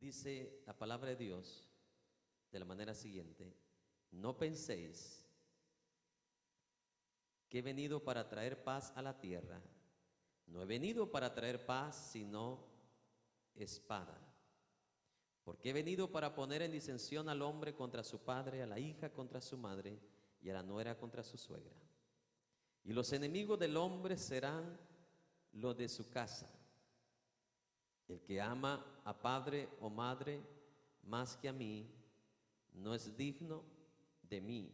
Dice la palabra de Dios de la manera siguiente: no penséis que he venido para traer paz a la tierra. No he venido para traer paz, sino espada. Porque he venido para poner en disensión al hombre contra su padre, a la hija contra su madre, y a la nuera contra su suegra. Y los enemigos del hombre serán los de su casa. El que ama a padre o madre más que a mí, no es digno de mí.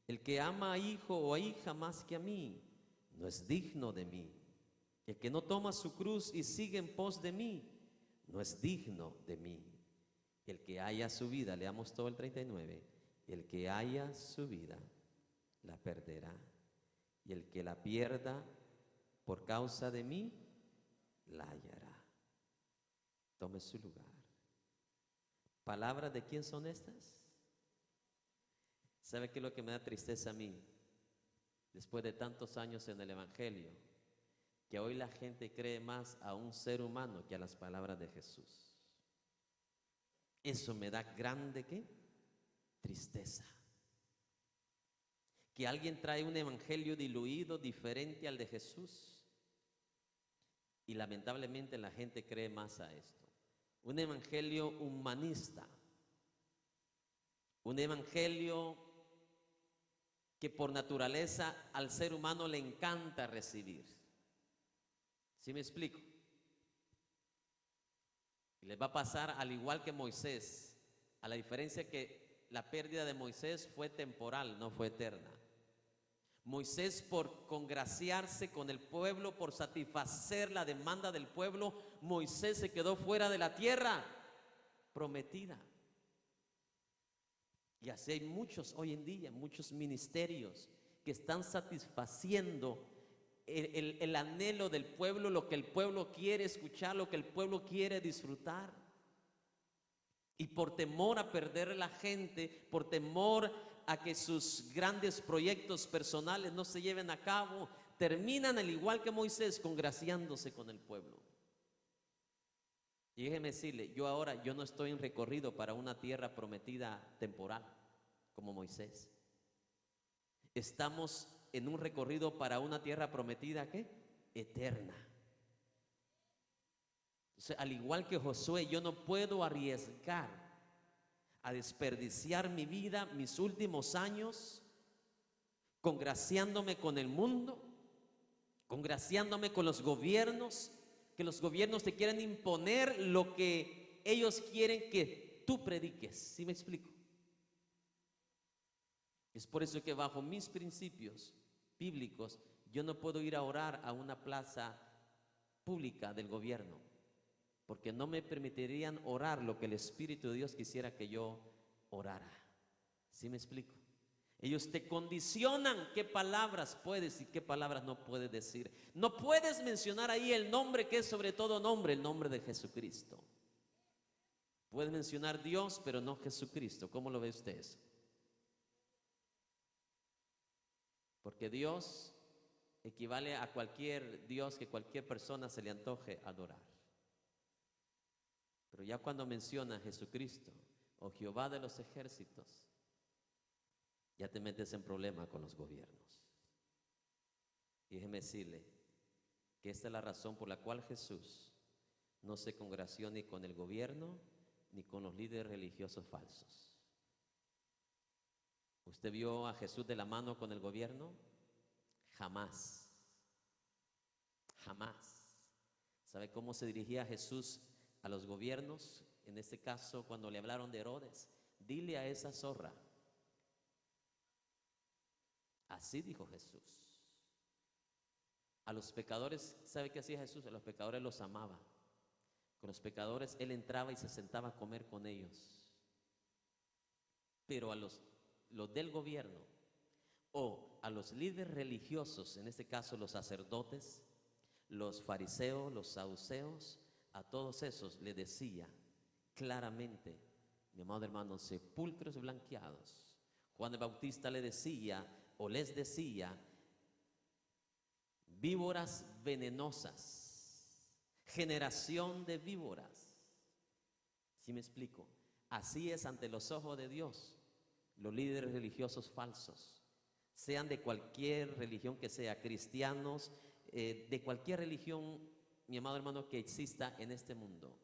El que ama a hijo o a hija más que a mí, no es digno de mí. El que no toma su cruz y sigue en pos de mí, no es digno de mí. El que haya su vida, leamos todo el 39, el que haya su vida, la perderá. Y el que la pierda por causa de mí, la hallará. Tome su lugar. ¿Palabras de quién son estas? ¿Sabe qué es lo que me da tristeza a mí? Después de tantos años en el Evangelio, que hoy la gente cree más a un ser humano que a las palabras de Jesús. Eso me da grande, ¿qué? Tristeza. Que alguien trae un evangelio diluido, diferente al de Jesús, y lamentablemente la gente cree más a esto. Un evangelio humanista, un evangelio que por naturaleza al ser humano le encanta recibir. ¿Sí me explico? Y les va a pasar al igual que Moisés, a la diferencia que la pérdida de Moisés fue temporal, no fue eterna. Moisés, por congraciarse con el pueblo, por satisfacer la demanda del pueblo, Moisés se quedó fuera de la tierra prometida. Y así hay muchos hoy en día, muchos ministerios que están satisfaciendo el anhelo del pueblo, lo que el pueblo quiere escuchar, lo que el pueblo quiere disfrutar. Y por temor a perder a la gente, por temor a que sus grandes proyectos personales no se lleven a cabo, terminan al igual que Moisés, congraciándose con el pueblo. Y déjeme decirle, yo no estoy en recorrido para una tierra prometida temporal, como Moisés. Estamos en un recorrido para una tierra prometida, ¿qué? Eterna. Entonces, al igual que Josué, yo no puedo arriesgar a desperdiciar mi vida, mis últimos años, congraciándome con el mundo, congraciándome con los gobiernos, que los gobiernos te quieren imponer lo que ellos quieren que tú prediques. ¿Sí me explico? Es por eso que bajo mis principios bíblicos yo no puedo ir a orar a una plaza pública del gobierno, porque no me permitirían orar lo que el Espíritu de Dios quisiera que yo orara. ¿Sí me explico? Ellos te condicionan qué palabras puedes y qué palabras no puedes decir. No puedes mencionar ahí el nombre que es sobre todo nombre, el nombre de Jesucristo. Puedes mencionar Dios, pero no Jesucristo. ¿Cómo lo ve usted eso? Porque Dios equivale a cualquier Dios que cualquier persona se le antoje adorar. Pero ya cuando menciona Jesucristo o Jehová de los ejércitos, ya te metes en problema con los gobiernos. Y déjeme decirle que esta es la razón por la cual Jesús no se congració ni con el gobierno ni con los líderes religiosos falsos. ¿Usted vio a Jesús de la mano con el gobierno? Jamás. Jamás. ¿Sabe cómo se dirigía Jesús a los gobiernos? En este caso, cuando le hablaron de Herodes, dile a esa zorra. Así dijo Jesús. A los pecadores, ¿sabe qué hacía Jesús? A los pecadores los amaba. Con los pecadores Él entraba y se sentaba a comer con ellos. Pero a los del gobierno o a los líderes religiosos, en este caso los sacerdotes, los fariseos, los saduceos, a todos esos le decía claramente, mi amado hermano, sepulcros blanqueados. Juan el Bautista le decía o les decía, víboras venenosas, generación de víboras. ¿Sí me explico? Así es ante los ojos de Dios los líderes religiosos falsos, sean de cualquier religión que sea, cristianos, de cualquier religión, mi amado hermano, que exista en este mundo,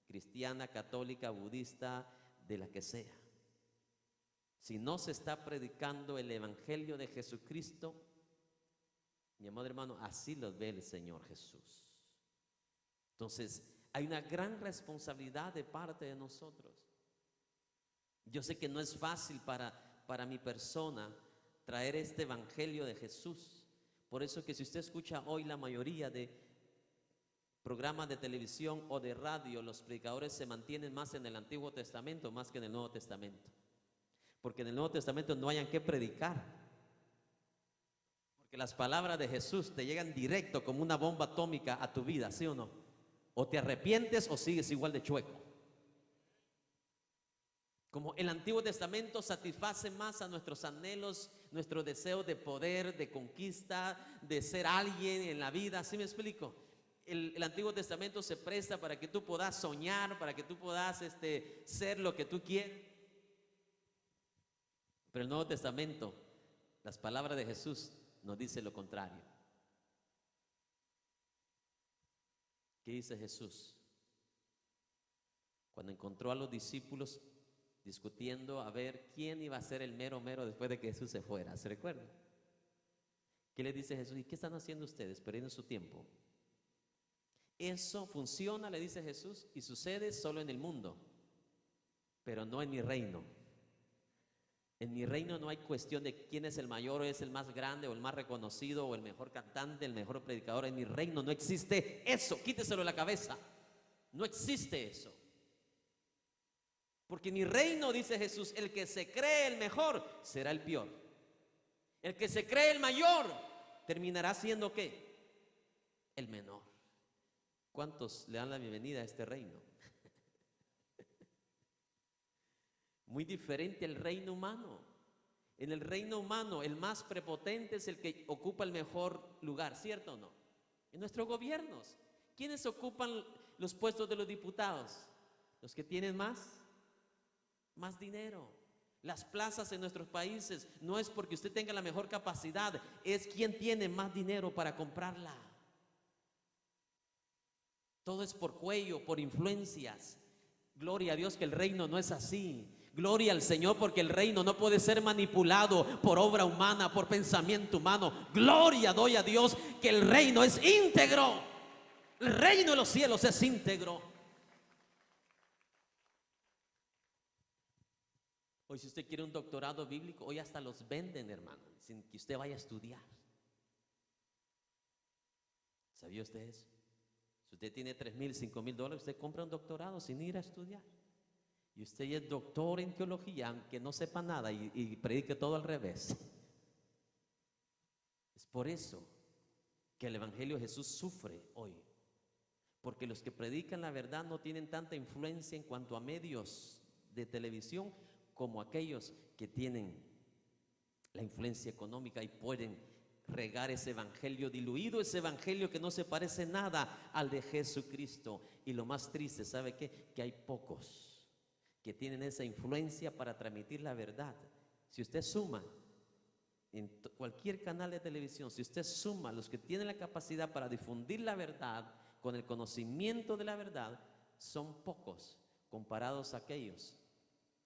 cristiana, católica, budista, de la que sea. Si no se está predicando el evangelio de Jesucristo, mi amado hermano, así los ve el Señor Jesús. Entonces, hay una gran responsabilidad de parte de nosotros. Yo sé que no es fácil para mi persona traer este evangelio de Jesús. Por eso que si usted escucha hoy la mayoría de programas de televisión o de radio, los predicadores se mantienen más en el Antiguo Testamento más que en el Nuevo Testamento. Porque en el Nuevo Testamento no hayan que predicar. Porque las palabras de Jesús te llegan directo como una bomba atómica a tu vida, ¿sí o no? O te arrepientes o sigues igual de chueco. Como el Antiguo Testamento satisface más a nuestros anhelos, nuestros deseos de poder, de conquista, de ser alguien en la vida, ¿sí me explico? El Antiguo Testamento se presta para que tú puedas soñar, para que tú puedas ser lo que tú quieres. Pero el Nuevo Testamento, las palabras de Jesús nos dice lo contrario. ¿Qué dice Jesús? Cuando encontró a los discípulos discutiendo a ver quién iba a ser el mero mero después de que Jesús se fuera, ¿se recuerdan? ¿Qué le dice Jesús? ¿Y qué están haciendo ustedes? Perdiendo su tiempo. Eso funciona, le dice Jesús, y sucede solo en el mundo, pero no en mi reino. En mi reino no hay cuestión de quién es el mayor o es el más grande o el más reconocido o el mejor cantante, el mejor predicador. En mi reino no existe eso, quíteselo de la cabeza. No existe eso. Porque en mi reino, dice Jesús, el que se cree el mejor será el peor. El que se cree el mayor terminará siendo ¿qué? El menor. ¿Cuántos le dan la bienvenida a este reino? Muy diferente al reino humano. En el reino humano, el más prepotente es el que ocupa el mejor lugar, ¿cierto o no? En nuestros gobiernos, ¿quiénes ocupan los puestos de los diputados? Los que tienen más dinero. Las plazas en nuestros países no es porque usted tenga la mejor capacidad, es quien tiene más dinero para comprarla. Todo es por cuello, por influencias. Gloria a Dios que el reino no es así. Gloria al Señor porque el reino no puede ser manipulado por obra humana, por pensamiento humano. Gloria doy a Dios que el reino es íntegro. El reino de los cielos es íntegro. Hoy si usted quiere un doctorado bíblico, hoy hasta los venden, hermano, sin que usted vaya a estudiar. ¿Sabía usted eso? Si usted tiene $3,000, $5,000, usted compra un doctorado sin ir a estudiar. Y usted es doctor en teología, aunque no sepa nada y predique todo al revés. Es por eso que el Evangelio de Jesús sufre hoy. Porque los que predican la verdad no tienen tanta influencia en cuanto a medios de televisión como aquellos que tienen la influencia económica y pueden regar ese evangelio diluido, ese evangelio que no se parece nada al de Jesucristo. Y lo más triste, ¿sabe qué? Que hay pocos que tienen esa influencia para transmitir la verdad. Si usted suma en cualquier canal de televisión, si usted suma los que tienen la capacidad para difundir la verdad con el conocimiento de la verdad, son pocos comparados a aquellos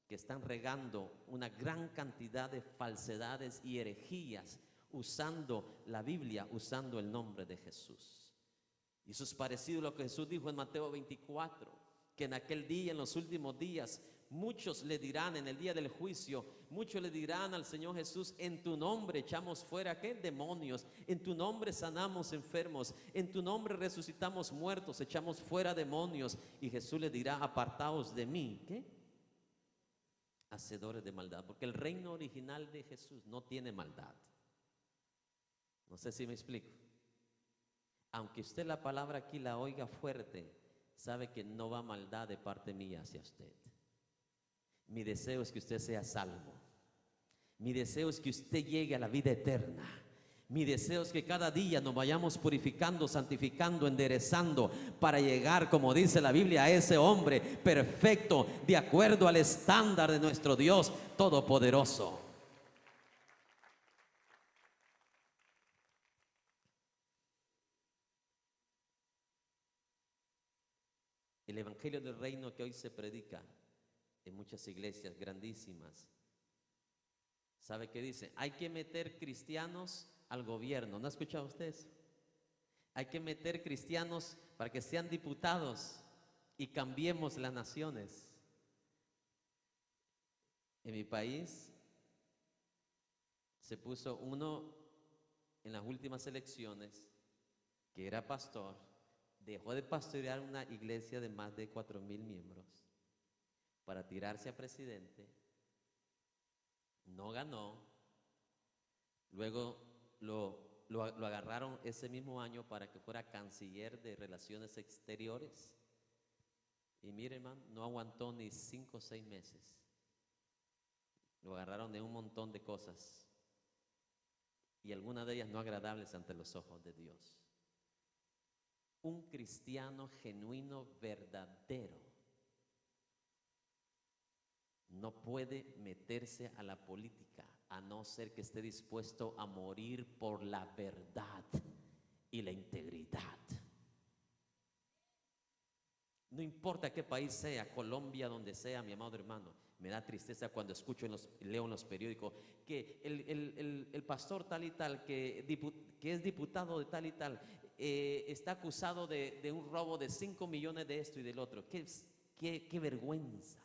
que están regando una gran cantidad de falsedades y herejías usando la Biblia, usando el nombre de Jesús. Y eso es parecido a lo que Jesús dijo en Mateo 24, que en aquel día, en los últimos días, muchos le dirán, en el día del juicio, muchos le dirán al Señor Jesús: en tu nombre echamos fuera, ¿qué? Demonios, en tu nombre sanamos enfermos, en tu nombre resucitamos muertos, echamos fuera demonios. Y Jesús le dirá: apartaos de mí, ¿qué? Hacedores de maldad. Porque el reino original de Jesús no tiene maldad. No sé si me explico. Aunque usted la palabra aquí la oiga fuerte, sabe que no va maldad de parte mía hacia usted. Mi deseo es que usted sea salvo. Mi deseo es que usted llegue a la vida eterna. Mi deseo es que cada día nos vayamos purificando, santificando, enderezando para llegar, como dice la Biblia, a ese hombre perfecto, de acuerdo al estándar de nuestro Dios Todopoderoso. El Evangelio del Reino que hoy se predica en muchas iglesias grandísimas, ¿sabe qué dice? Hay que meter cristianos al gobierno. ¿No ha escuchado usted eso? Hay que meter cristianos para que sean diputados y cambiemos las naciones. En mi país se puso uno en las últimas elecciones que era pastor, dejó de pastorear una iglesia de más de 4,000 miembros para tirarse a presidente, no ganó, luego lo agarraron ese mismo año para que fuera canciller de Relaciones Exteriores y mire, hermano, no aguantó ni 5 o 6 meses. Lo agarraron de un montón de cosas y algunas de ellas no agradables ante los ojos de Dios. Un cristiano genuino, verdadero, no puede meterse a la política a no ser que esté dispuesto a morir por la verdad y la integridad. No importa qué país sea, Colombia, donde sea, mi amado hermano. Me da tristeza cuando escucho, leo en los periódicos que el pastor tal y tal, que es diputado de tal y tal, está acusado de un robo de 5 millones de esto y del otro. Qué vergüenza.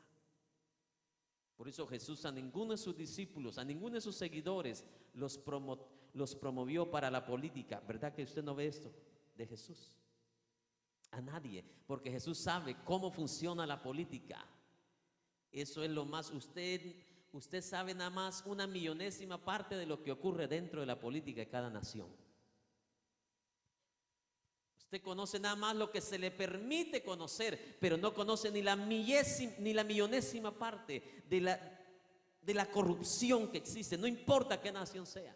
Por eso Jesús a ninguno de sus discípulos, a ninguno de sus seguidores los promovió para la política. ¿Verdad que usted no ve esto de Jesús? A nadie, porque Jesús sabe cómo funciona la política. Eso es lo más, usted sabe nada más una millonésima parte de lo que ocurre dentro de la política de cada nación. Usted conoce nada más lo que se le permite conocer, pero no conoce ni la millonésima parte de la corrupción que existe. No importa qué nación sea,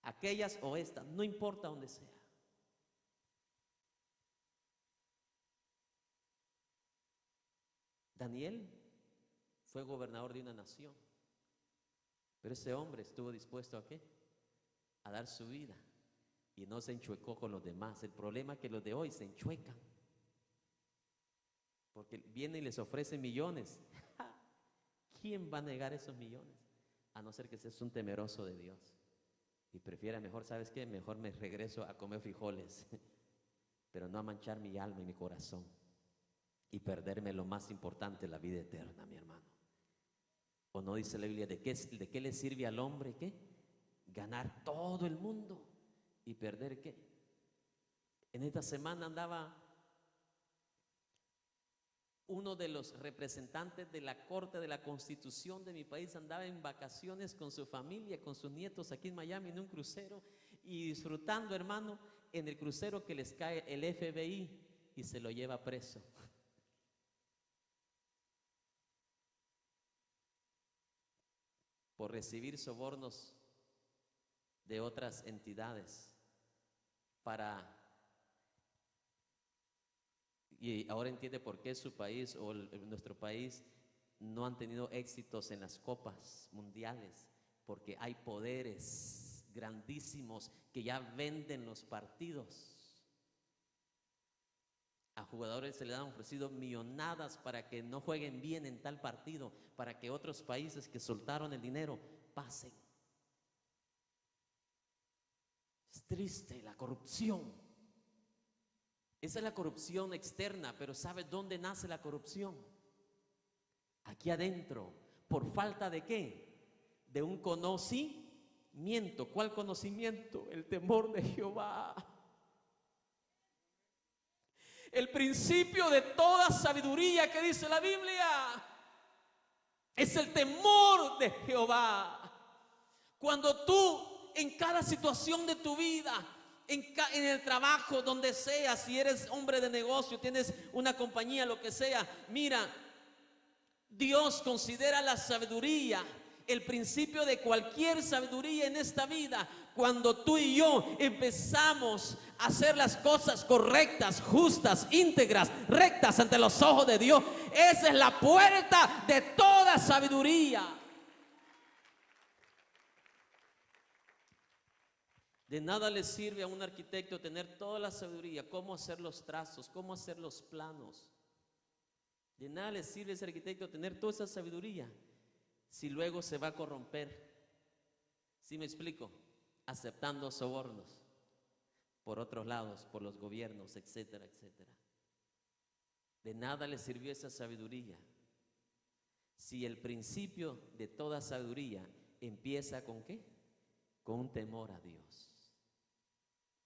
aquellas o esta, no importa dónde sea. Daniel fue gobernador de una nación, pero ese hombre estuvo dispuesto ¿a qué? A dar su vida y no se enchuecó con los demás. El problema es que los de hoy se enchuecan porque vienen y les ofrecen millones. ¿Quién va a negar esos millones? A no ser que seas un temeroso de Dios y prefiera mejor, ¿sabes qué? Mejor me regreso a comer frijoles pero no a manchar mi alma y mi corazón y perderme lo más importante, la vida eterna, mi hermano. ¿O no dice la Biblia de qué le sirve al hombre qué? Ganar todo el mundo y perder qué? En esta semana andaba uno de los representantes de la Corte de la Constitución de mi país, andaba en vacaciones con su familia, con sus nietos aquí en Miami en un crucero y disfrutando, hermano, en el crucero que les cae el FBI y se lo lleva preso. Por recibir sobornos de otras entidades y ahora entiende por qué su país o nuestro país no han tenido éxitos en las copas mundiales, porque hay poderes grandísimos que ya venden los partidos. A jugadores se les han ofrecido millonadas para que no jueguen bien en tal partido, para que otros países que soltaron el dinero pasen. Es triste la corrupción. Esa es la corrupción externa, pero ¿sabe dónde nace la corrupción? Aquí adentro. ¿Por falta de qué? De un conocimiento. ¿Cuál conocimiento? El temor de Jehová. El principio de toda sabiduría que dice la Biblia es el temor de Jehová. Cuando tú en cada situación de tu vida, en el trabajo, donde sea, si eres hombre de negocio, tienes una compañía, lo que sea, mira, Dios considera la sabiduría el principio de cualquier sabiduría en esta vida, cuando tú y yo empezamos a hacer las cosas correctas, justas, íntegras, rectas ante los ojos de Dios. Esa es la puerta de toda sabiduría. De nada le sirve a un arquitecto tener toda la sabiduría, cómo hacer los trazos, cómo hacer los planos. De nada le sirve a ese arquitecto tener toda esa sabiduría si luego se va a corromper. ¿Sí me explico? Aceptando sobornos por otros lados, por los gobiernos, etcétera, etcétera. De nada le sirvió esa sabiduría si el principio de toda sabiduría empieza ¿con qué? Con un temor a Dios.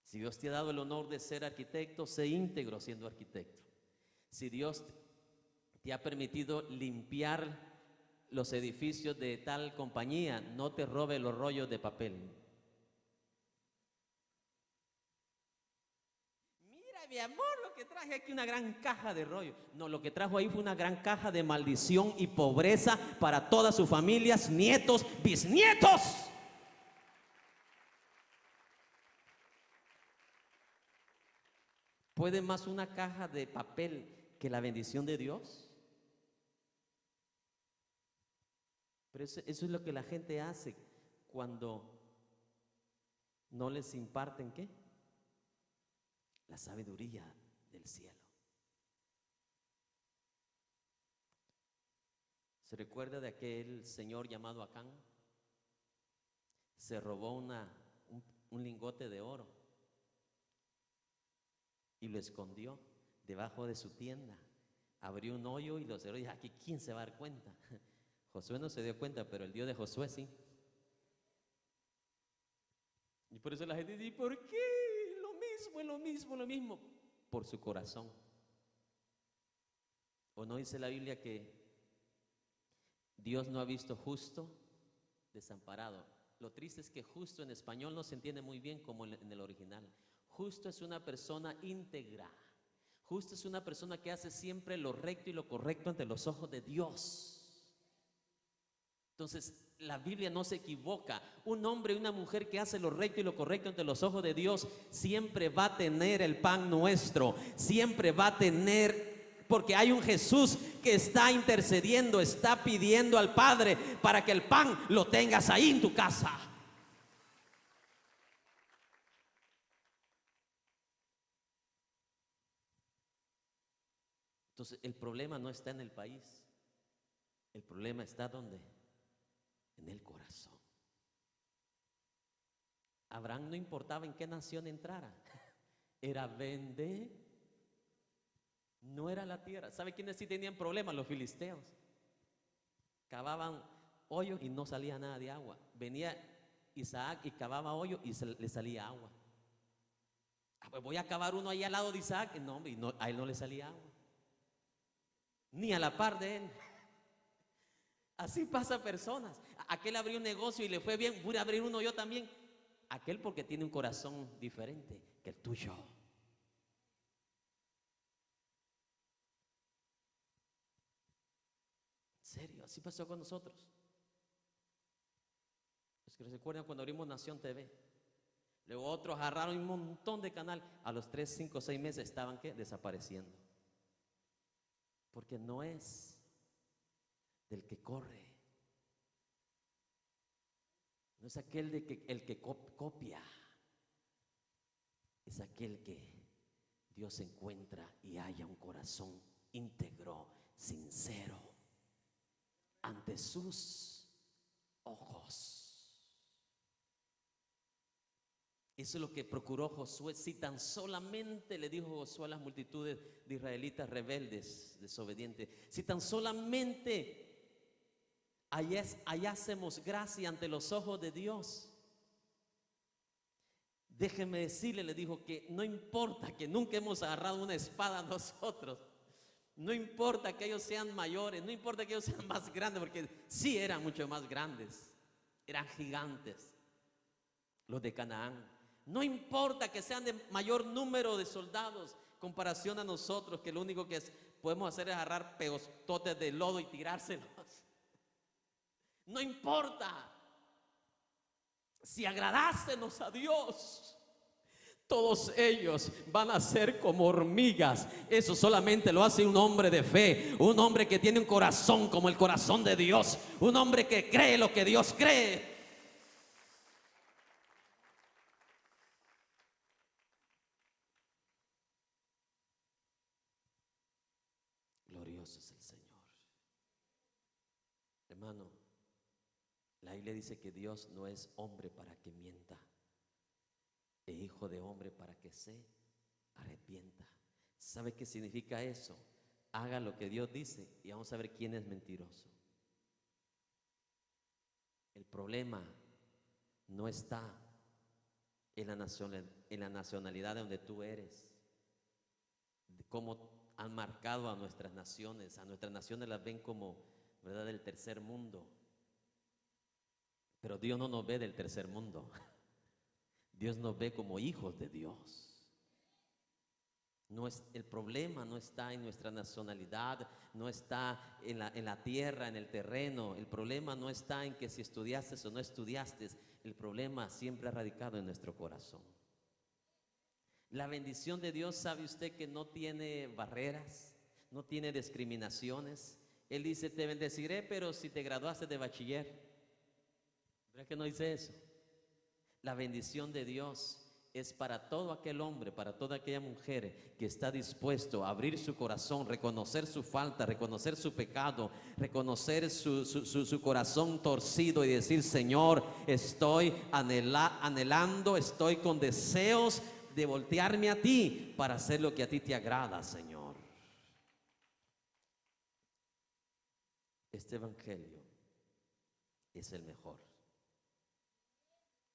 Si Dios te ha dado el honor de ser arquitecto, sé íntegro siendo arquitecto. Si Dios te ha permitido limpiar los edificios de tal compañía, no te robe los rollos de papel. Mira, mi amor, lo que traje aquí una gran caja de rollo. No, lo que trajo ahí fue una gran caja de maldición y pobreza para todas sus familias, nietos, bisnietos. ¿Puede más una caja de papel que la bendición de Dios? Pero eso es lo que la gente hace cuando no les imparten ¿qué? La sabiduría del cielo. ¿Se recuerda de aquel señor llamado Acán? Se robó un lingote de oro y lo escondió debajo de su tienda. Abrió un hoyo y lo cerró y dijo: aquí, ¿quién se va a dar cuenta? Josué no se dio cuenta, pero el Dios de Josué sí. Y por eso la gente dice: ¿por qué? Lo mismo, lo mismo, lo mismo. Por su corazón. ¿O no dice la Biblia que Dios no ha visto justo desamparado? Lo triste es que justo en español no se entiende muy bien como en el original. Justo es una persona íntegra. Justo es una persona que hace siempre lo recto y lo correcto ante los ojos de Dios. Entonces, la Biblia no se equivoca. Un hombre y una mujer que hace lo recto y lo correcto ante los ojos de Dios siempre va a tener el pan nuestro. Siempre va a tener, porque hay un Jesús que está intercediendo, está pidiendo al Padre para que el pan lo tengas ahí en tu casa. Entonces, el problema no está en el país. El problema está ¿dónde? En el corazón. Abraham no importaba en qué nación entrara. Era vender. No era la tierra. ¿Sabe quiénes sí tenían problemas? Los filisteos. Cavaban hoyos y no salía nada de agua. Venía Isaac y cavaba hoyo y le salía agua. Pues voy a cavar uno ahí al lado de Isaac. No, hombre, a él no le salía agua. Ni a la par de él. Así pasa personas. Aquel abrió un negocio y le fue bien, voy a abrir uno yo también. Aquel porque tiene un corazón diferente que el tuyo. En serio, así pasó con nosotros. Los que recuerdan cuando abrimos Nación TV. Luego otros agarraron un montón de canal. A los 3, 5, 6 meses estaban ¿qué? Desapareciendo. Porque no es del que corre. No es aquel el que copia. Es aquel que Dios encuentra y haya un corazón íntegro, sincero, ante sus ojos. Eso es lo que procuró Josué. Si tan solamente le dijo Josué a las multitudes de israelitas rebeldes, desobedientes, si tan solamente hallásemos gracia ante los ojos de Dios. Déjeme decirle, le dijo, que no importa que nunca hemos agarrado una espada nosotros. No importa que ellos sean mayores, no importa que ellos sean más grandes, porque sí eran mucho más grandes. Eran gigantes los de Canaán. No importa que sean de mayor número de soldados comparación a nosotros, que lo único que podemos hacer es agarrar pegostotes de lodo y tirárselos. No importa si agradásemos a Dios, todos ellos van a ser como hormigas. Eso solamente lo hace un hombre de fe, un hombre que tiene un corazón como el corazón de Dios, un hombre que cree lo que Dios cree. Glorioso es el Señor. Hermano, la Biblia dice que Dios no es hombre para que mienta, e hijo de hombre para que se arrepienta. ¿Sabe qué significa eso? Haga lo que Dios dice y vamos a ver quién es mentiroso. El problema no está en la nacionalidad de donde tú eres, de cómo han marcado a nuestras naciones. A nuestras naciones las ven como, ¿verdad?, del tercer mundo. Pero Dios no nos ve del tercer mundo. Dios nos ve como hijos de Dios. El problema no está en nuestra nacionalidad, no está en la tierra, en el terreno. El problema no está en que si estudiaste o no estudiaste. El problema siempre ha radicado en nuestro corazón. La bendición de Dios, ¿sabe usted que no tiene barreras, no tiene discriminaciones? Él dice, te bendeciré, pero si te graduaste de bachiller. ¿Verdad que no dice eso? La bendición de Dios es para todo aquel hombre, para toda aquella mujer que está dispuesto a abrir su corazón, reconocer su falta, reconocer su pecado, reconocer su corazón torcido y decir, Señor, estoy anhelando, estoy con deseos de voltearme a ti para hacer lo que a ti te agrada, Señor. Este evangelio es el mejor.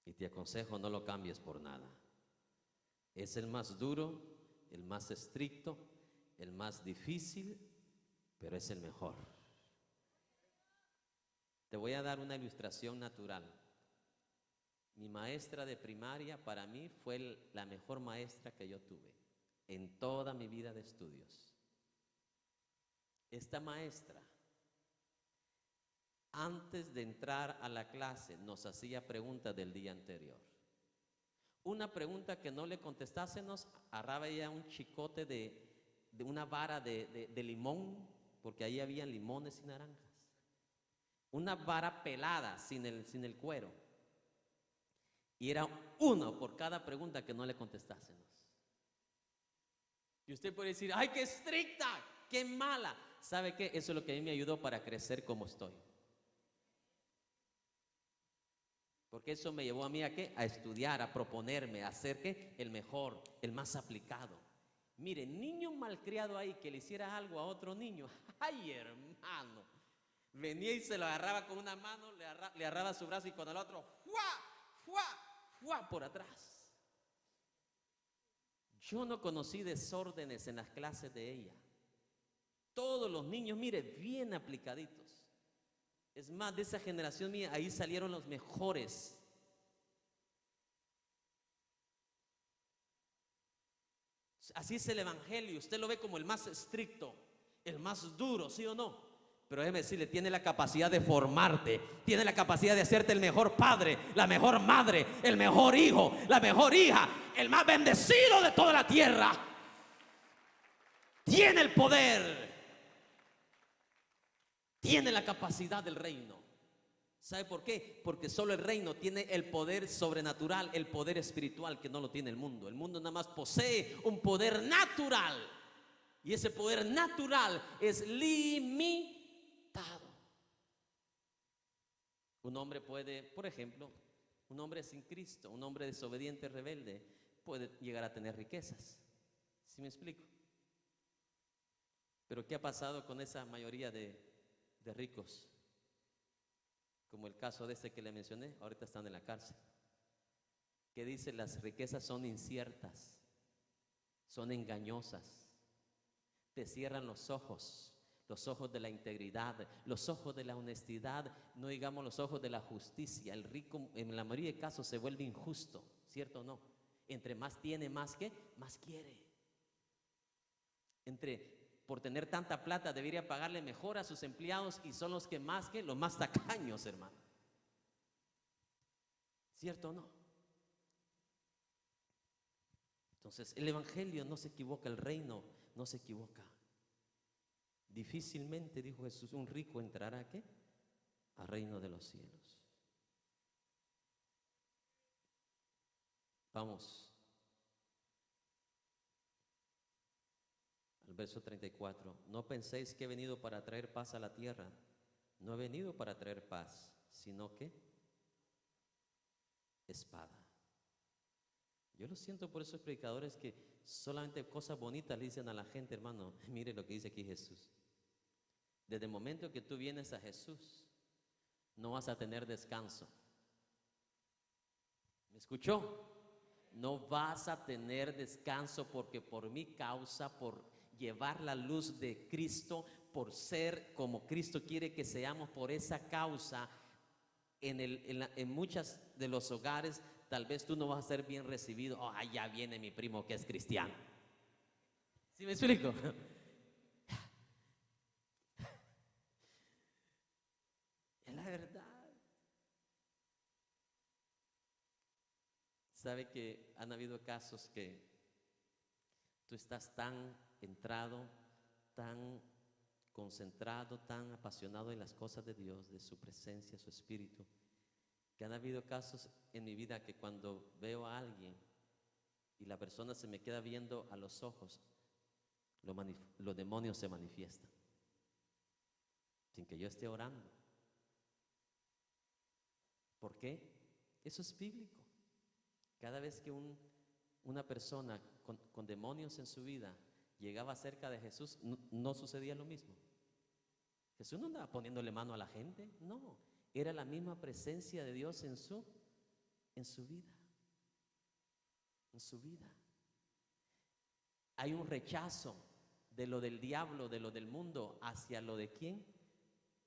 Y te aconsejo, no lo cambies por nada. Es el más duro, el más estricto, el más difícil, pero es el mejor. Te voy a dar una ilustración natural. Mi maestra de primaria para mí fue la mejor maestra que yo tuve en toda mi vida de estudios. Esta maestra, antes de entrar a la clase, nos hacía preguntas del día anterior. Una pregunta que no le contestásemos, agarraba ella un chicote de una vara de limón, porque ahí había limones y naranjas. Una vara pelada, sin el cuero. Y era uno por cada pregunta que no le contestásemos. Y usted puede decir, ¡ay, qué estricta! ¡Qué mala! ¿Sabe qué? Eso es lo que a mí me ayudó para crecer como estoy. Porque eso me llevó a mí ¿a qué? A estudiar, a proponerme, a ser ¿qué? El mejor, el más aplicado. Mire, niño malcriado ahí que le hiciera algo a otro niño, ¡ay, hermano! Venía y se lo agarraba con una mano, le agarraba su brazo y con el otro, ¡fuá! ¡Fuá! ¡Fuá! Por atrás. Yo no conocí desórdenes en las clases de ella. Todos los niños, mire, bien aplicaditos. Es más, de esa generación mía, ahí salieron los mejores. Así es el evangelio. Usted lo ve como el más estricto, el más duro, ¿sí o no? Pero déjeme decirle, tiene la capacidad de formarte, tiene la capacidad de hacerte el mejor padre, la mejor madre, el mejor hijo, la mejor hija, el más bendecido de toda la tierra. Tiene el poder. Tiene la capacidad del reino. ¿Sabe por qué? Porque solo el reino tiene el poder sobrenatural, el poder espiritual que no lo tiene el mundo. El mundo nada más posee un poder natural. Y ese poder natural es limitado. Un hombre puede, por ejemplo, un hombre sin Cristo, un hombre desobediente, rebelde, puede llegar a tener riquezas. ¿Sí me explico? Pero ¿qué ha pasado con esa mayoría de ricos? Como el caso de este que le mencioné, ahorita están en la cárcel. Que dice, las riquezas son inciertas, son engañosas, te cierran los ojos de la integridad, los ojos de la honestidad, no digamos los ojos de la justicia. El rico en la mayoría de casos se vuelve injusto, ¿cierto o no? Entre más tiene, más ¿qué? Más quiere. Entre por tener tanta plata, debería pagarle mejor a sus empleados y son los que más, que los más tacaños, hermano. ¿Cierto o no? Entonces, el evangelio no se equivoca, el reino no se equivoca. Difícilmente, dijo Jesús, un rico entrará ¿a qué? Al reino de los cielos. Vamos al verso 34. No penséis que he venido para traer paz a la tierra. No he venido para traer paz, sino que espada. Yo lo siento por esos predicadores que solamente cosas bonitas le dicen a la gente, hermano. Mire lo que dice aquí Jesús. Desde el momento que tú vienes a Jesús, no vas a tener descanso. ¿Me escuchó? No vas a tener descanso, porque por mi causa, por llevar la luz de Cristo, por ser como Cristo quiere que seamos, por esa causa, en muchos de los hogares, tal vez tú no vas a ser bien recibido. Oh, ya viene mi primo que es cristiano. ¿Sí me explico? Es la verdad. Sabe que han habido casos que tú estás tan entrado, tan concentrado, tan apasionado en las cosas de Dios, de su presencia, su espíritu, que han habido casos en mi vida que cuando veo a alguien y la persona se me queda viendo a los ojos, los demonios se manifiestan sin que yo esté orando. ¿Por qué? Eso es bíblico. Cada vez que una persona con demonios en su vida llegaba cerca de Jesús, no sucedía lo mismo. Jesús no andaba poniéndole mano a la gente, no. Era la misma presencia de Dios en su vida. En su vida. Hay un rechazo de lo del diablo, de lo del mundo, hacia lo de ¿quién?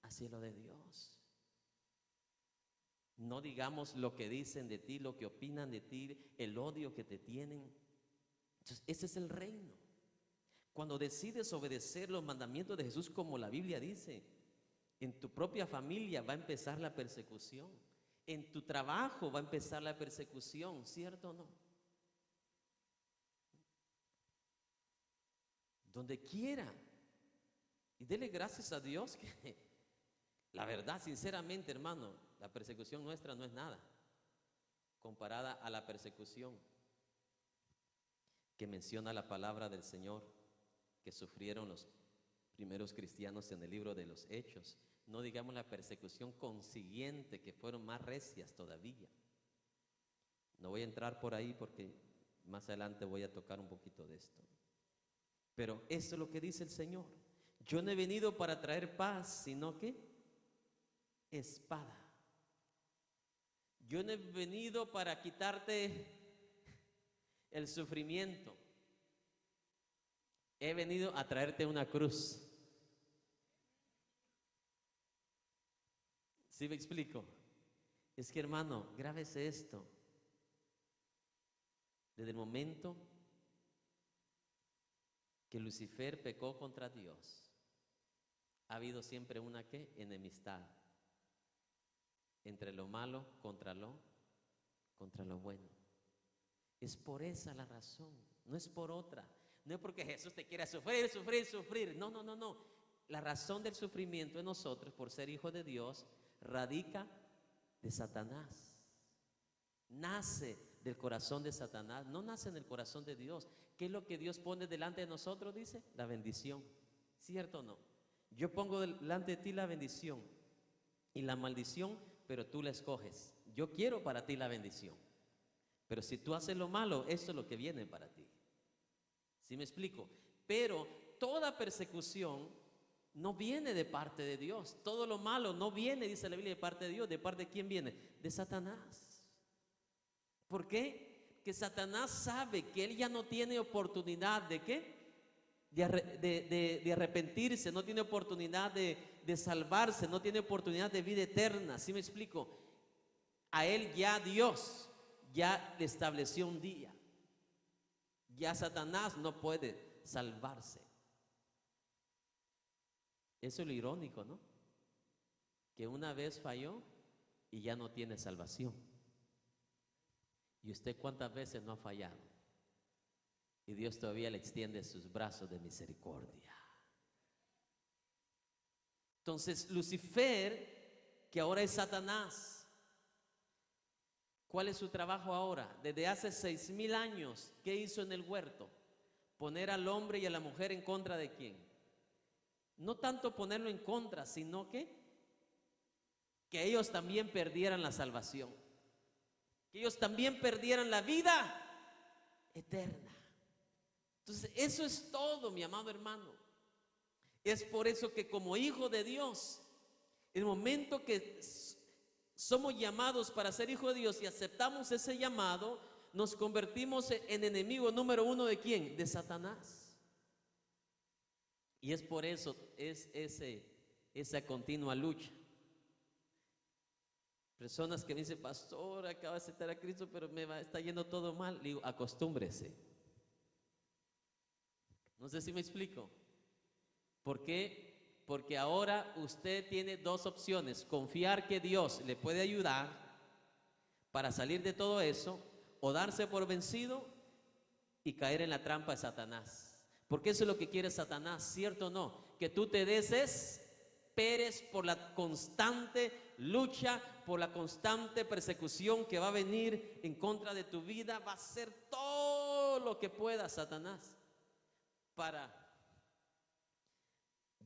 Hacia lo de Dios. No digamos lo que dicen de ti, lo que opinan de ti, el odio que te tienen. Entonces, ese es el reino. Cuando decides obedecer los mandamientos de Jesús, como la Biblia dice, en tu propia familia va a empezar la persecución. En tu trabajo va a empezar la persecución, ¿cierto o no? Donde quiera. Y dele gracias a Dios que la verdad, sinceramente, hermano, la persecución nuestra no es nada comparada a la persecución que menciona la palabra del Señor, que sufrieron los primeros cristianos en el libro de los Hechos. No digamos la persecución consiguiente, que fueron más recias todavía. No voy a entrar por ahí porque más adelante voy a tocar un poquito de esto. Pero eso es lo que dice el Señor. Yo no he venido para traer paz, sino que espada. Yo no he venido para quitarte el sufrimiento. He venido a traerte una cruz. ¿Sí me explico? Es que, hermano, grábese esto. Desde el momento que Lucifer pecó contra Dios, ha habido siempre una ¿qué? Enemistad entre lo malo contra lo bueno. Es por esa la razón, no es por otra. No es porque Jesús te quiera sufrir. No. La razón del sufrimiento en nosotros, por ser hijos de Dios, radica de Satanás. Nace del corazón de Satanás, no nace en el corazón de Dios. ¿Qué es lo que Dios pone delante de nosotros? Dice, la bendición. ¿Cierto o no? Yo pongo delante de ti la bendición y la maldición, pero tú la escoges. Yo quiero para ti la bendición, pero si tú haces lo malo, eso es lo que viene para ti. ¿Sí me explico? Pero toda persecución no viene de parte de Dios. Todo lo malo no viene, dice la Biblia, de parte de Dios. ¿De parte de quién viene? De Satanás. ¿Por qué? Que Satanás sabe que él ya no tiene oportunidad de ¿qué? De arrepentirse, no tiene oportunidad de salvarse, no tiene oportunidad de vida eterna. ¿Sí me explico? A él ya Dios ya le estableció un día. Ya Satanás no puede salvarse. Eso es lo irónico, ¿no? Que una vez falló y ya no tiene salvación. ¿Y usted cuántas veces no ha fallado? Y Dios todavía le extiende sus brazos de misericordia. Entonces, Lucifer, que ahora es Satanás, ¿cuál es su trabajo ahora? Desde hace 6,000 años, ¿qué hizo en el huerto? Poner al hombre y a la mujer en contra de quién. No tanto ponerlo en contra, sino que ellos también perdieran la salvación, que ellos también perdieran la vida eterna. Entonces, eso es todo, mi amado hermano. Es por eso que como hijo de Dios, en el momento que somos llamados para ser hijo de Dios y aceptamos ese llamado, nos convertimos en enemigo número uno ¿de quién? De Satanás. Y es por eso, es esa continua lucha. Personas que me dicen, pastor, acaba de aceptar a Cristo, pero está yendo todo mal. Le digo, acostúmbrese. No sé si me explico. ¿Por qué? Porque ahora usted tiene dos opciones: confiar que Dios le puede ayudar para salir de todo eso, o darse por vencido y caer en la trampa de Satanás. Porque eso es lo que quiere Satanás, ¿cierto o no? Que tú te desesperes por la constante lucha, por la constante persecución que va a venir en contra de tu vida. Va a hacer todo lo que pueda Satanás para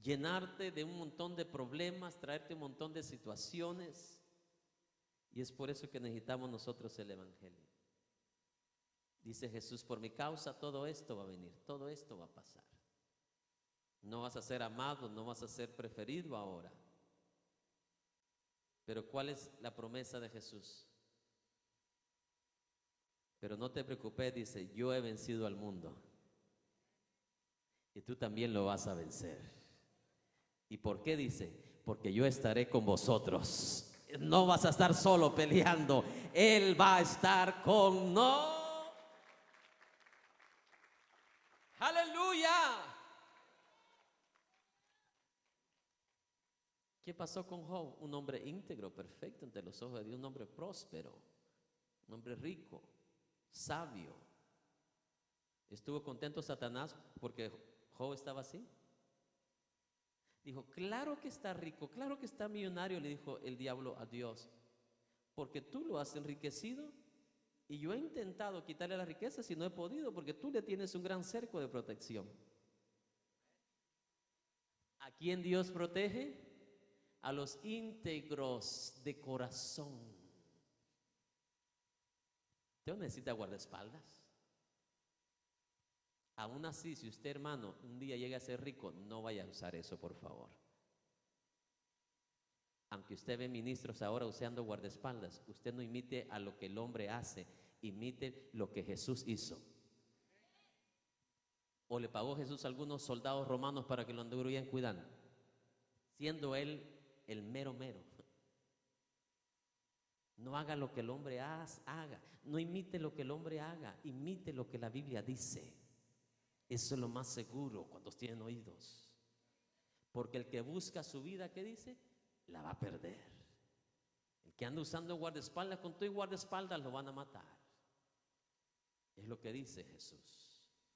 llenarte de un montón de problemas, traerte un montón de situaciones. Y es por eso que necesitamos nosotros el evangelio. Dice Jesús, por mi causa todo esto va a venir, todo esto va a pasar. No vas a ser amado, no vas a ser preferido ahora. Pero ¿cuál es la promesa de Jesús? Pero no te preocupes, dice, yo he vencido al mundo. Y tú también lo vas a vencer. ¿Y por qué dice? Porque yo estaré con vosotros. No vas a estar solo peleando. Él va a estar con nosotros. ¡Aleluya! ¿Qué pasó con Job? Un hombre íntegro, perfecto ante los ojos de Dios, un hombre próspero, un hombre rico, sabio. ¿Estuvo contento Satanás porque Job estaba así? Dijo, claro que está rico, claro que está millonario, le dijo el diablo a Dios, porque tú lo has enriquecido y yo he intentado quitarle las riquezas y no he podido, porque tú le tienes un gran cerco de protección. ¿A quién Dios protege? A los íntegros de corazón. ¿Usted necesita guardaespaldas? Aún así, si usted, hermano, un día llega a ser rico, no vaya a usar eso, por favor. Aunque usted ve ministros ahora usando guardaespaldas, usted no imite a lo que el hombre hace, imite lo que Jesús hizo. ¿O le pagó Jesús a algunos soldados romanos para que lo anduvieran cuidando? Siendo él el mero mero. No haga lo que el hombre haga, no imite lo que el hombre haga, imite lo que la Biblia dice. Eso es lo más seguro cuando tienen oídos. Porque el que busca su vida, ¿qué dice? La va a perder. El que anda usando guardaespaldas, con todo y guardaespaldas lo van a matar. Es lo que dice Jesús.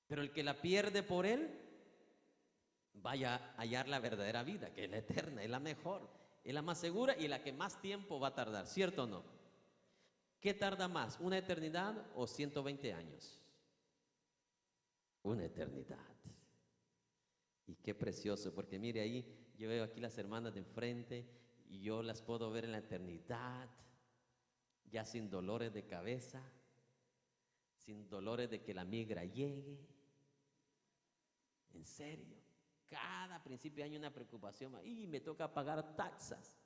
Pero el que la pierde por él, vaya a hallar la verdadera vida, que es la eterna, es la mejor, es la más segura y la que más tiempo va a tardar, ¿cierto o no? ¿Qué tarda más? ¿Una eternidad o 120 años? Una eternidad. Y qué precioso, porque mire ahí, yo veo aquí las hermanas de enfrente y yo las puedo ver en la eternidad, ya sin dolores de cabeza, sin dolores de que la migra llegue. En serio, cada principio de año una preocupación, y me toca pagar taxas,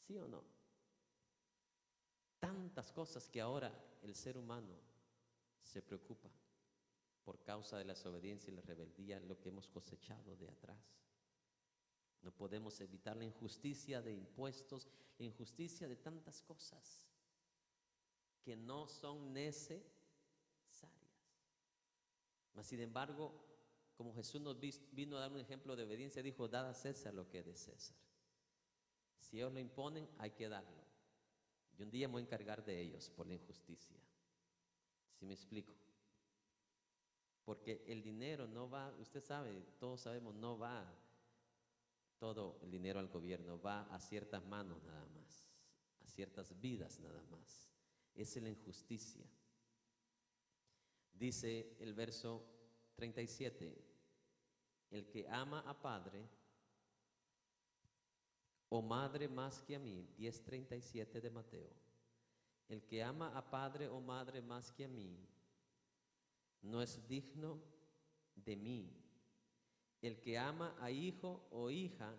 ¿sí o no? Tantas cosas que ahora el ser humano se preocupa por causa de la desobediencia y la rebeldía, lo que hemos cosechado de atrás. No podemos evitar la injusticia de impuestos, la injusticia de tantas cosas que no son necesarias. Mas sin embargo, como Jesús nos vino a dar un ejemplo de obediencia, dijo: dad a César lo que es de César. Si ellos lo imponen, hay que darlo. Y un día me voy a encargar de ellos por la injusticia. ¿Sí me explico? Porque el dinero no va, usted sabe, todos sabemos, no va todo el dinero al gobierno, va a ciertas manos nada más, a ciertas vidas nada más. Esa es la injusticia. Dice el verso 37, el que ama a padre o madre más que a mí, 10:37 de Mateo, el que ama a padre o madre más que a mí, no es digno de mí. El que ama a hijo o hija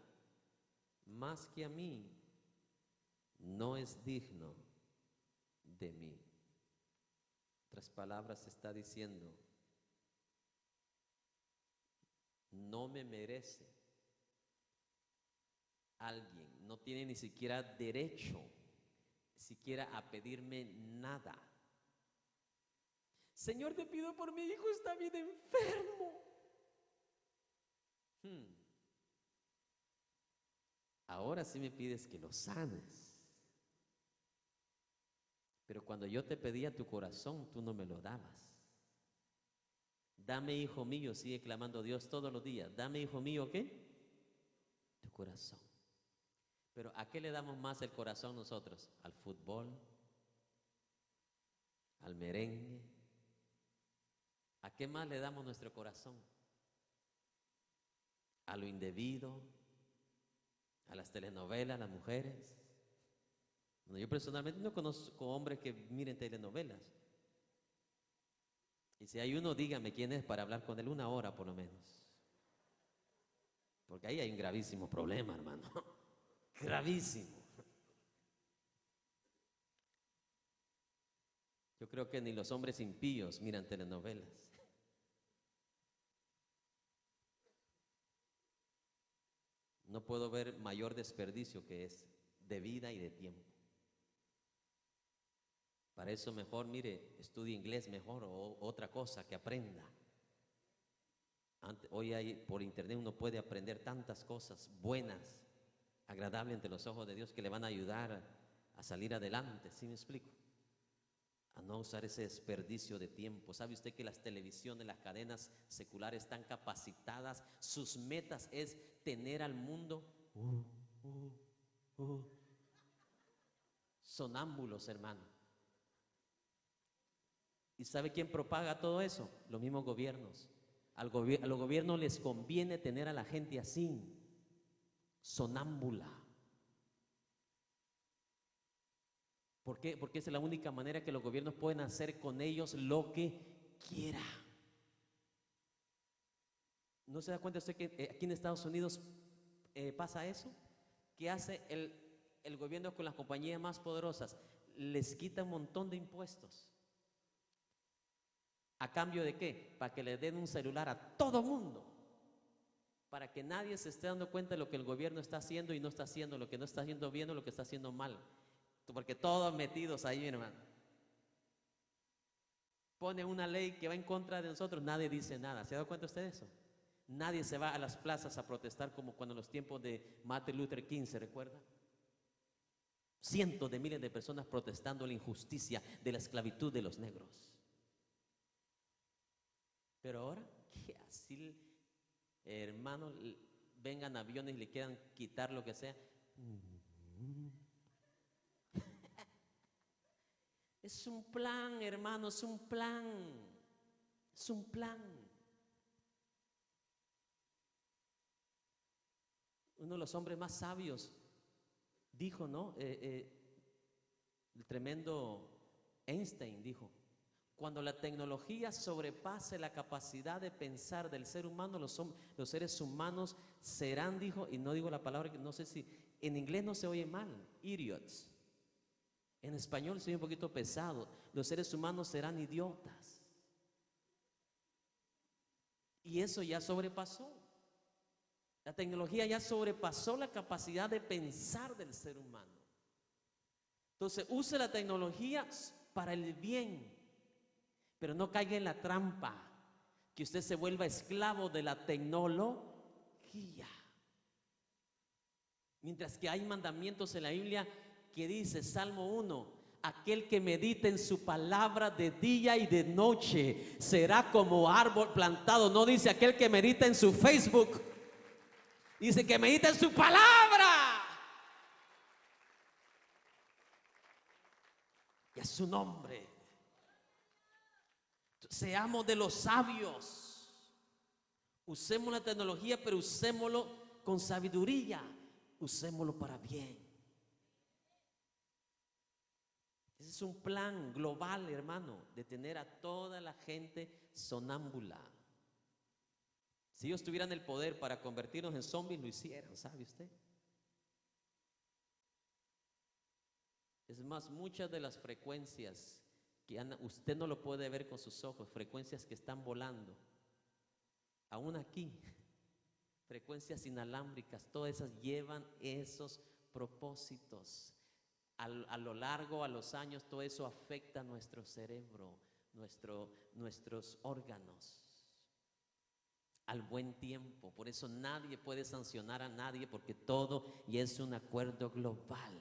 más que a mí, no es digno de mí. En otras palabras, está diciendo: no me merece alguien, no tiene ni siquiera derecho, siquiera a pedirme nada. Señor, te pido por mi hijo, está bien enfermo. Ahora sí me pides que lo sanes. Pero cuando yo te pedía tu corazón, tú no me lo dabas. Dame, hijo mío, sigue clamando Dios todos los días. Dame, hijo mío, ¿qué? Tu corazón. Pero ¿a qué le damos más el corazón nosotros? ¿Al fútbol? ¿Al merengue? ¿A qué más le damos nuestro corazón? ¿A lo indebido? ¿A las telenovelas, a las mujeres? Bueno, yo personalmente no conozco hombres que miren telenovelas. Y si hay uno, dígame quién es para hablar con él 1 hora por lo menos. Porque ahí hay un gravísimo problema, hermano. Gravísimo. Yo creo que ni los hombres impíos miran telenovelas. No puedo ver mayor desperdicio que es de vida y de tiempo. Para eso mejor, mire, estudie inglés mejor o otra cosa que aprenda. Hoy por internet uno puede aprender tantas cosas buenas, agradables ante los ojos de Dios, que le van a ayudar a salir adelante. ¿Sí me explico? A no usar ese desperdicio de tiempo. ¿Sabe usted que las televisiones, las cadenas seculares están capacitadas? Sus metas es tener al mundo sonámbulos, hermano. ¿Y sabe quién propaga todo eso? Los mismos gobiernos. A los gobiernos les conviene tener a la gente así, sonámbula. ¿Por qué? Porque esa es la única manera que los gobiernos pueden hacer con ellos lo que quiera. ¿No se da cuenta usted que aquí en Estados Unidos pasa eso? ¿Qué hace el gobierno con las compañías más poderosas? Les quita un montón de impuestos. ¿A cambio de qué? Para que le den un celular a todo mundo. Para que nadie se esté dando cuenta de lo que el gobierno está haciendo y no está haciendo, lo que no está haciendo bien o lo que está haciendo mal. Porque todos metidos ahí, hermano. Pone una ley que va en contra de nosotros, nadie dice nada. ¿Se ha dado cuenta usted de eso? Nadie se va a las plazas a protestar como cuando en los tiempos de Martin Luther King, ¿se recuerda? Cientos de miles de personas protestando la injusticia de la esclavitud de los negros. Pero ahora, ¿qué así, hermano, vengan aviones y le quieran quitar lo que sea? Es un plan, hermano, es un plan. Es un plan. Uno de los hombres más sabios dijo, ¿no? El tremendo Einstein dijo: cuando la tecnología sobrepase la capacidad de pensar del ser humano, los seres humanos serán, dijo, y no digo la palabra, no sé si en inglés no se oye mal, idiots. En español se oye un poquito pesado. Los seres humanos serán idiotas. Y eso ya sobrepasó. La tecnología ya sobrepasó la capacidad de pensar del ser humano. Entonces, use la tecnología para el bien, pero no caiga en la trampa que usted se vuelva esclavo de la tecnología. Mientras que hay mandamientos en la Biblia que dice, Salmo 1, aquel que medita en su palabra de día y de noche será como árbol plantado. No dice aquel que medita en su Facebook, dice que medita en su palabra. Y a su nombre. Seamos de los sabios. Usemos la tecnología, pero usémoslo con sabiduría. Usémoslo para bien. Ese es un plan global, hermano, de tener a toda la gente sonámbula. Si ellos tuvieran el poder para convertirnos en zombies, lo hicieran, ¿sabe usted? Es más, muchas de las frecuencias que usted no lo puede ver con sus ojos, frecuencias que están volando, aún aquí, frecuencias inalámbricas, todas esas llevan esos propósitos. A lo largo, a los años, todo eso afecta a nuestro cerebro, nuestros órganos, al buen tiempo. Por eso nadie puede sancionar a nadie, porque todo y es un acuerdo global.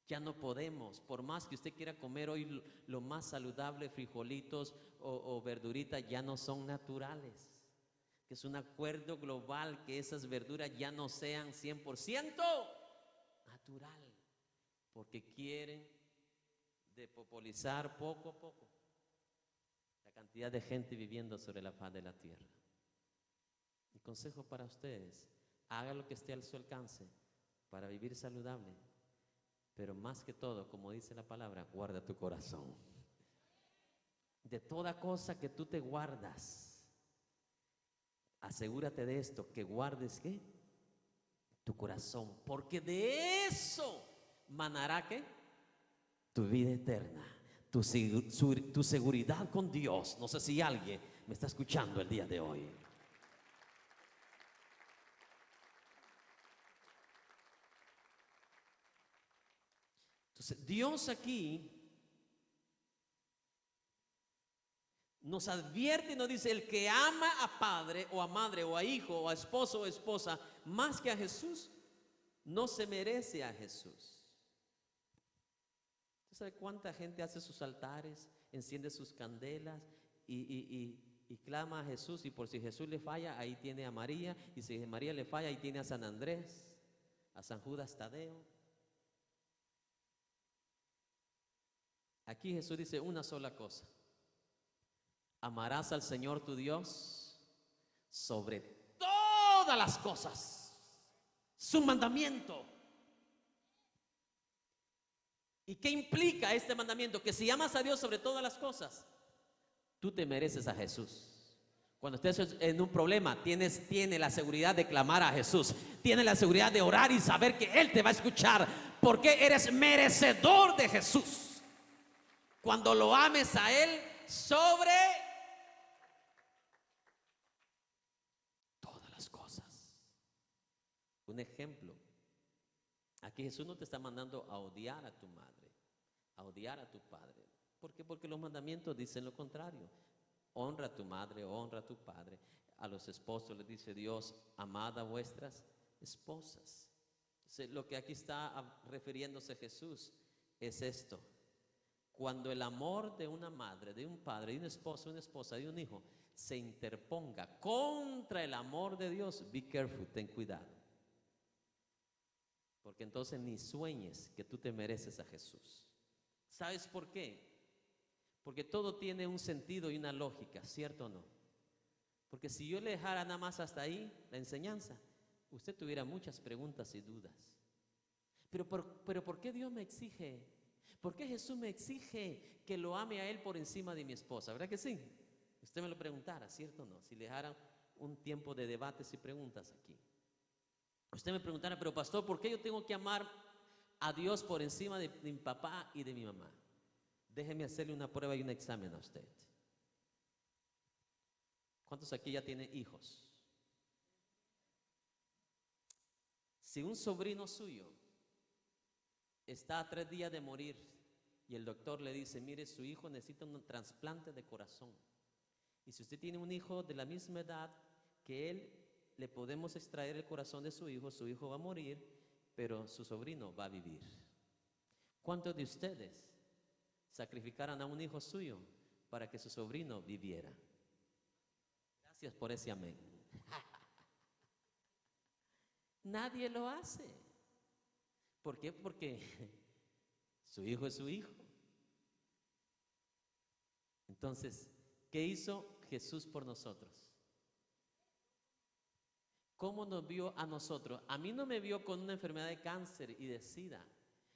Ya no podemos, por más que usted quiera comer hoy lo más saludable, frijolitos o verduritas, ya no son naturales. Que es un acuerdo global que esas verduras ya no sean 100% natural, porque quieren depopulizar poco a poco la cantidad de gente viviendo sobre la faz de la tierra. Mi consejo para ustedes, haga lo que esté a su alcance para vivir saludable, pero más que todo, como dice la palabra, guarda tu corazón. De toda cosa que tú te guardas, asegúrate de esto, que guardes ¿qué? Tu corazón, porque de eso manará ¿qué? Tu vida eterna, tu seguridad con Dios. No sé si alguien me está escuchando el día de hoy. Entonces, Dios aquí nos advierte y nos dice: el que ama a padre o a madre o a hijo o a esposo o esposa más que a Jesús, no se merece a Jesús. ¿Usted sabe cuánta gente hace sus altares, enciende sus candelas y clama a Jesús? Y por si Jesús le falla, ahí tiene a María. Y si María le falla, ahí tiene a San Andrés, a San Judas Tadeo. Aquí Jesús dice una sola cosa: amarás al Señor tu Dios sobre todas las cosas. Su mandamiento. ¿Y qué implica este mandamiento? Que si amas a Dios sobre todas las cosas, tú te mereces a Jesús. Cuando estés en un problema, tienes la seguridad de clamar a Jesús. Tienes la seguridad de orar y saber que Él te va a escuchar, porque eres merecedor de Jesús. Cuando lo ames a Él sobre todas las cosas. Un ejemplo. Aquí Jesús no te está mandando a odiar a tu madre, a odiar a tu padre. ¿Por qué? Porque los mandamientos dicen lo contrario. Honra a tu madre, honra a tu padre. A los esposos les dice Dios: amad a vuestras esposas. Entonces, lo que aquí está refiriéndose Jesús es esto: cuando el amor de una madre, de un padre, de un esposo, una esposa, de un hijo se interponga contra el amor de Dios, be careful, ten cuidado. Porque entonces ni sueñes que tú te mereces a Jesús. ¿Sabes por qué? Porque todo tiene un sentido y una lógica, ¿cierto o no? Porque si yo le dejara nada más hasta ahí la enseñanza, usted tuviera muchas preguntas y dudas. Pero ¿por qué Dios me exige? ¿Por qué Jesús me exige que lo ame a Él por encima de mi esposa? ¿Verdad que sí? Usted me lo preguntara, ¿cierto o no? Si le dejara un tiempo de debates y preguntas aquí. Usted me preguntara: pero pastor, ¿por qué yo tengo que amar a Dios por encima de mi papá y de mi mamá? Déjeme hacerle una prueba y un examen a usted. ¿Cuántos aquí ya tienen hijos? Si un sobrino suyo está a 3 días de morir y el doctor le dice: mire, su hijo necesita un trasplante de corazón, Y si usted tiene un hijo de la misma edad que él, le podemos extraer el corazón de su hijo va a morir, pero su sobrino va a vivir. ¿Cuántos de ustedes sacrificaran a un hijo suyo para que su sobrino viviera? Gracias por ese amén. Nadie lo hace. ¿Por qué? Porque su hijo es su hijo. Entonces, ¿qué hizo Jesús por nosotros? ¿Cómo nos vio a nosotros? A mí no me vio con una enfermedad de cáncer y de SIDA.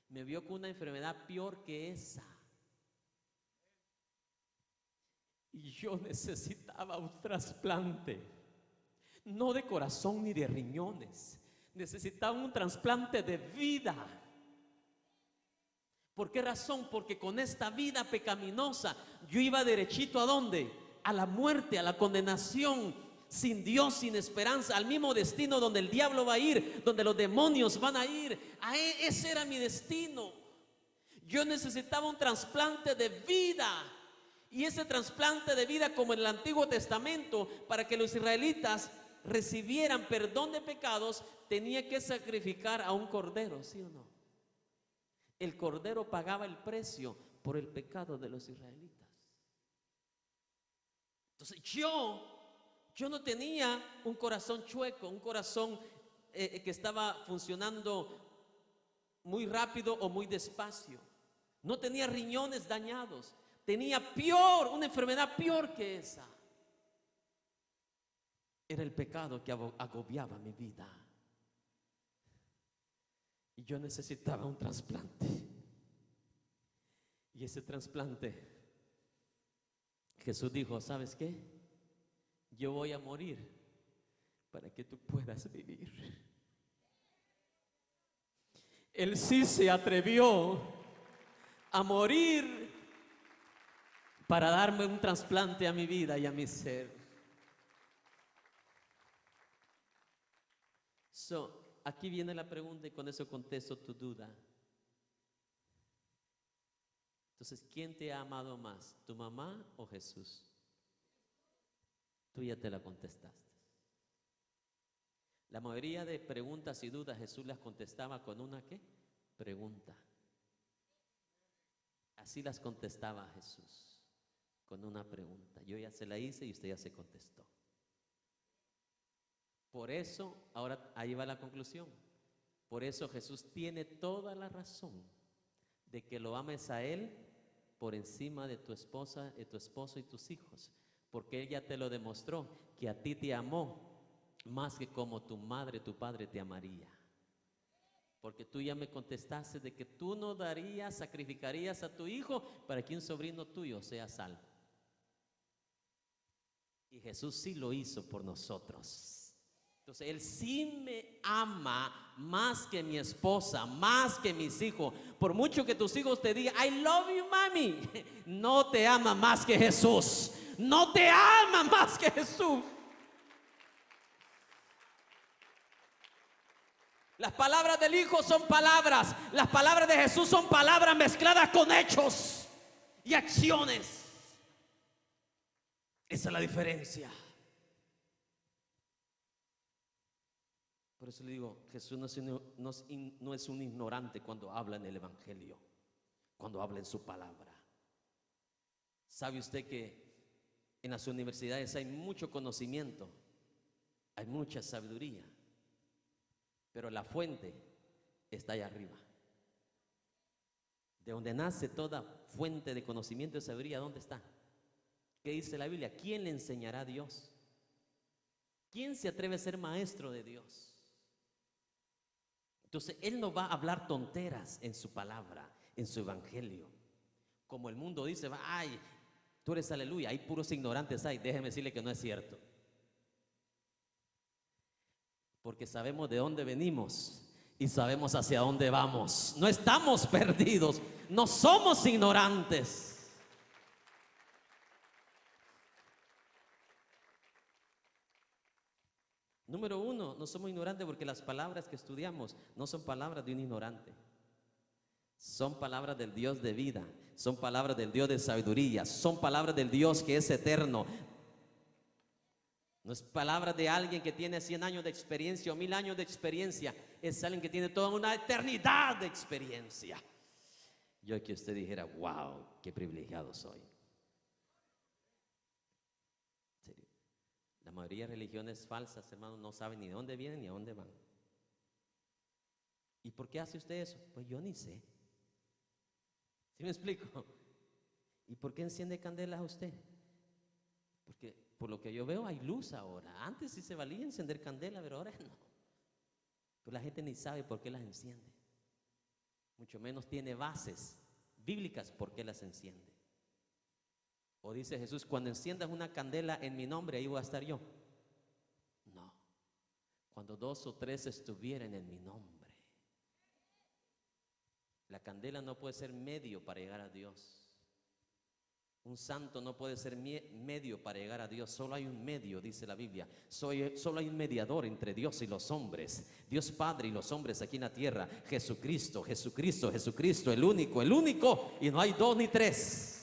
Me vio con una enfermedad peor que esa. Y yo necesitaba un trasplante. No de corazón ni de riñones. Necesitaba un trasplante de vida. ¿Por qué razón? Porque con esta vida pecaminosa yo iba derechito ¿a dónde? A la muerte, a la condenación. Sin Dios, sin esperanza, al mismo destino donde el diablo va a ir, donde los demonios van a ir. Ese era mi destino. Yo necesitaba un trasplante de vida. Y ese trasplante de vida, como en el Antiguo Testamento, para que los israelitas recibieran perdón de pecados, tenía que sacrificar a un cordero, ¿sí o no? El cordero pagaba el precio por el pecado de los israelitas. Entonces yo no tenía un corazón chueco, un corazón que estaba funcionando muy rápido o muy despacio. No tenía riñones dañados. Tenía una enfermedad peor que esa. Era el pecado que agobiaba mi vida. Y yo necesitaba un trasplante. Y ese trasplante, Jesús dijo, ¿sabes qué? Yo voy a morir para que tú puedas vivir. Él sí se atrevió a morir para darme un trasplante a mi vida y a mi ser. Aquí viene la pregunta y con eso contesto tu duda. Entonces, ¿quién te ha amado más? ¿Tu mamá o Jesús? Tú ya te la contestaste. La mayoría de preguntas y dudas Jesús las contestaba con una ¿qué? Pregunta. Así las contestaba Jesús, con una pregunta. Yo ya se la hice y usted ya se contestó. Por eso, ahora ahí va la conclusión. Por eso Jesús tiene toda la razón de que lo ames a Él por encima de tu esposa, de tu esposo y tus hijos. Porque Él ya te lo demostró, que a ti te amó más que como tu madre, tu padre te amaría. Porque tú ya me contestaste de que tú no darías, sacrificarías a tu hijo para que un sobrino tuyo sea salvo. Y Jesús sí lo hizo por nosotros. Entonces Él sí me ama más que mi esposa, más que mis hijos. Por mucho que tus hijos te digan, I love you, mami, no te ama más que Jesús. No te ama más que Jesús. Las palabras del Hijo son palabras. Las palabras de Jesús son palabras mezcladas con hechos y acciones. Esa es la diferencia. Por eso le digo, Jesús no es un ignorante cuando habla en el Evangelio, cuando habla en su palabra. ¿Sabe usted que en las universidades hay mucho conocimiento, hay mucha sabiduría, pero la fuente está allá arriba? De donde nace toda fuente de conocimiento y sabiduría, ¿dónde está? ¿Qué dice la Biblia? ¿Quién le enseñará a Dios? ¿Quién se atreve a ser maestro de Dios? Entonces Él no va a hablar tonteras en su palabra, en su evangelio. Como el mundo dice, ay, tú eres aleluya, hay puros ignorantes, déjeme decirle que no es cierto. Porque sabemos de dónde venimos y sabemos hacia dónde vamos. No estamos perdidos, no somos ignorantes. Número uno, no somos ignorantes porque las palabras que estudiamos no son palabras de un ignorante. Son palabras del Dios de vida, son palabras del Dios de sabiduría, son palabras del Dios que es eterno. No es palabra de alguien que tiene 100 años de experiencia o 1000 años de experiencia. Es alguien que tiene toda una eternidad de experiencia. Yo que usted dijera, wow, qué privilegiado soy. En serio. La mayoría de religiones falsas, hermanos, no saben ni de dónde vienen ni a dónde van. ¿Y por qué hace usted eso? Pues yo ni sé. ¿Sí me explico? ¿Y por qué enciende candelas a usted? Porque por lo que yo veo hay luz ahora. Antes sí se valía encender candela, pero ahora no. Pues la gente ni sabe por qué las enciende. Mucho menos tiene bases bíblicas por qué las enciende. O dice Jesús, cuando enciendas una candela en mi nombre, ahí voy a estar yo. No. Cuando 2 o 3 estuvieran en mi nombre. La candela no puede ser medio para llegar a Dios. Un santo no puede ser medio para llegar a Dios. Solo hay un medio, dice la Biblia. Solo hay un mediador entre Dios y los hombres. Dios Padre y los hombres aquí en la tierra. Jesucristo, Jesucristo, Jesucristo, el único. Y no hay 2 ni 3.